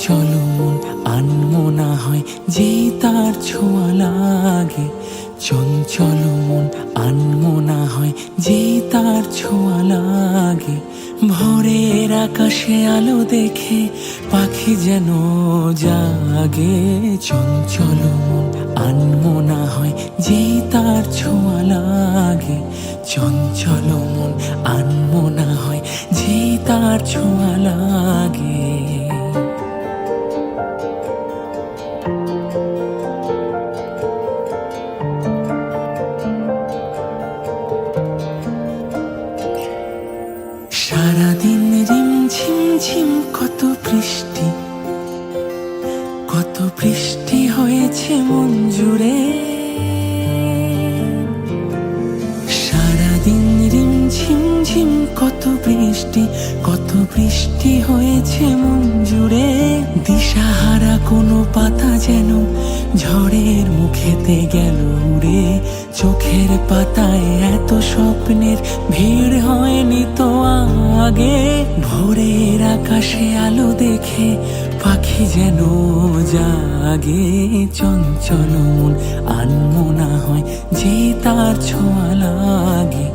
চঞ্চল মন আনমনা হয় যেই তার ছোঁয়া লাগে। চঞ্চল মন আনমনা হয় যেই তার ছোঁয়া লাগে। ভোরের আকাশে আলো দেখে পাখি যেন জাগে। চঞ্চল মন আনমনা হয় যেই তার ছোঁয়া লাগে। চঞ্চল মন আনমনা হয় যেই তার ছোঁয়া লাগে। সারাদিন রিমঝিম ঝিম কত বৃষ্টি, কত বৃষ্টি হয়েছে মন জুড়ে। সারাদিন রিমঝিম ঝিম কত বৃষ্টি, কত বৃষ্টি হয়েছে মন জুড়ে। দিশাহারা কোনো পাতা যেন ঝড়ের মুখেতে গেল উড়ে। চোখের পাতায় এত স্বপ্নের ভিড় হয়নি তো আগে। ভোরের আকাশে আলো দেখে পাখি যেন জাগে। চঞ্চল মন আনমনা হয় যে তার ছোঁয়া লাগে।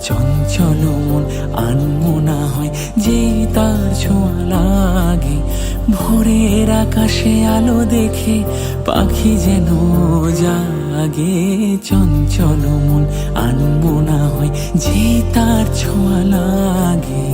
চঞ্চল মন আনমনা হয় যে তার ছোঁয়া লাগে। ভোরের আকাশে আলো দেখে পাখি যেন জাগে। চঞ্চল মন আনমনা হয় যে তার ছোঁয়া লাগে।